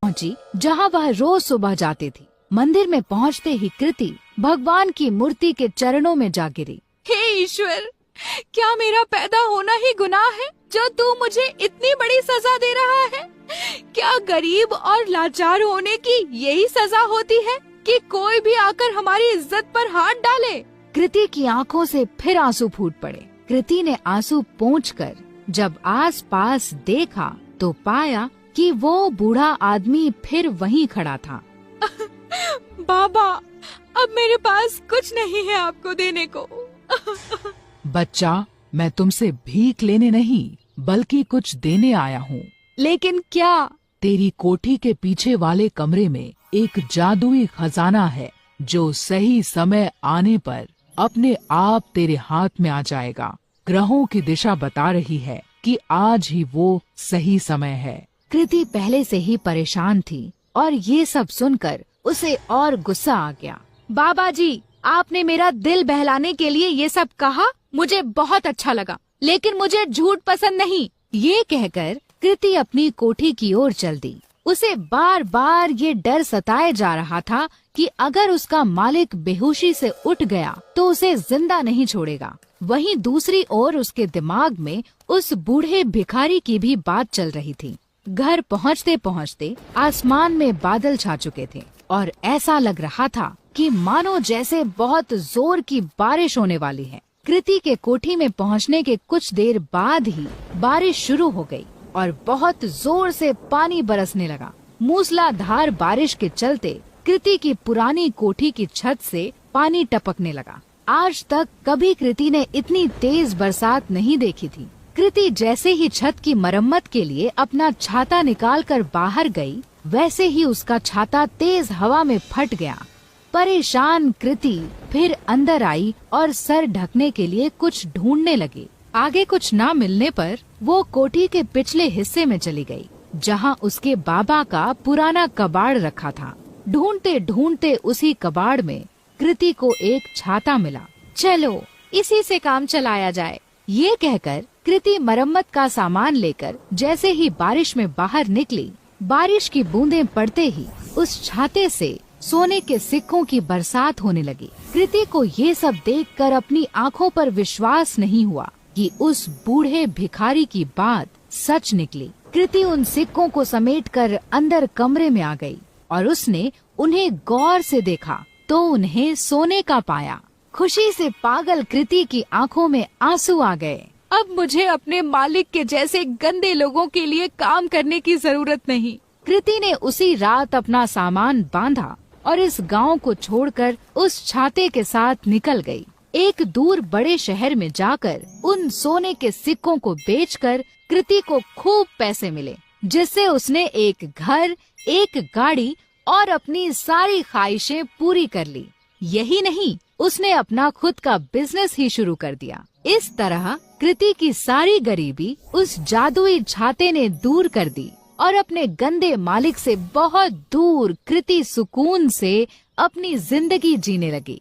पहुंची जहां वह रोज सुबह जाती थी। मंदिर में पहुंचते ही कृति भगवान की मूर्ति के चरणों में जा गिरी। हे ईश्वर, क्या मेरा पैदा होना ही गुनाह है जो तू मुझे इतनी बड़ी सजा दे रहा है? क्या गरीब और लाचार होने की यही सजा होती है कि कोई भी आकर हमारी इज्जत पर हाथ डाले? कृति की आंखों से फिर आंसू फूट पड़े। कृति ने आंसू पोंछकर जब आस-पास देखा तो पाया कि वो बूढ़ा आदमी फिर वहीं खड़ा था। बाबा, अब मेरे पास कुछ नहीं है आपको देने को। बच्चा, मैं तुमसे भीख लेने नहीं बल्कि कुछ देने आया हूँ। लेकिन क्या? तेरी कोठी के पीछे वाले कमरे में एक जादुई खजाना है जो सही समय आने पर अपने आप तेरे हाथ में आ जाएगा। ग्रहों की दिशा बता रही है कि आज ही वो सही समय है। कृति पहले से ही परेशान थी और ये सब सुनकर उसे और गुस्सा आ गया। बाबा जी, आपने मेरा दिल बहलाने के लिए ये सब कहा, मुझे बहुत अच्छा लगा, लेकिन मुझे झूठ पसंद नहीं। ये कहकर कृति अपनी कोठी की ओर चल दी। उसे बार बार ये डर सताए जा रहा था कि अगर उसका मालिक बेहोशी से उठ गया तो उसे जिंदा नहीं छोड़ेगा। वहीं दूसरी ओर उसके दिमाग में उस बूढ़े भिखारी की भी बात चल रही थी। घर पहुंचते पहुंचते आसमान में बादल छा चुके थे और ऐसा लग रहा था कि मानो जैसे बहुत जोर की बारिश होने वाली है। कृति के कोठी में पहुंचने के कुछ देर बाद ही बारिश शुरू हो गई और बहुत जोर से पानी बरसने लगा। मूसलाधार बारिश के चलते कृति की पुरानी कोठी की छत से पानी टपकने लगा। आज तक कभी कृति ने इतनी तेज बरसात नहीं देखी थी। कृति जैसे ही छत की मरम्मत के लिए अपना छाता निकालकर बाहर गई, वैसे ही उसका छाता तेज हवा में फट गया। परेशान कृति फिर अंदर आई और सर ढकने के लिए कुछ ढूंढने लगी। आगे कुछ ना मिलने पर वो कोठी के पिछले हिस्से में चली गई, जहां उसके बाबा का पुराना कबाड़ रखा था। ढूंढते ढूंढते उसी कबाड़ में कृति को एक छाता मिला। चलो इसी से काम चलाया जाए। ये कहकर कृति मरम्मत का सामान लेकर जैसे ही बारिश में बाहर निकली, बारिश की बूंदें पड़ते ही उस छाते से सोने के सिक्कों की बरसात होने लगी। कृति को ये सब देखकर अपनी आंखों पर विश्वास नहीं हुआ कि उस बूढ़े भिखारी की बात सच निकली। कृति उन सिक्कों को समेटकर अंदर कमरे में आ गई और उसने उन्हें गौर से देखा तो उन्हें सोने का पाया। खुशी से पागल कृति की आंखों में आंसू आ गए। अब मुझे अपने मालिक के जैसे गंदे लोगों के लिए काम करने की जरूरत नहीं। कृति ने उसी रात अपना सामान बांधा और इस गांव को छोड़कर उस छाते के साथ निकल गई। एक दूर बड़े शहर में जाकर उन सोने के सिक्कों को बेचकर कृति को खूब पैसे मिले, जिससे उसने एक घर, एक गाड़ी और अपनी सारी ख्वाहिशें पूरी कर ली। यही नहीं, उसने अपना खुद का बिजनेस ही शुरू कर दिया। इस तरह कृति की सारी गरीबी उस जादुई छाते ने दूर कर दी और अपने गंदे मालिक से बहुत दूर कृति सुकून से अपनी जिंदगी जीने लगी।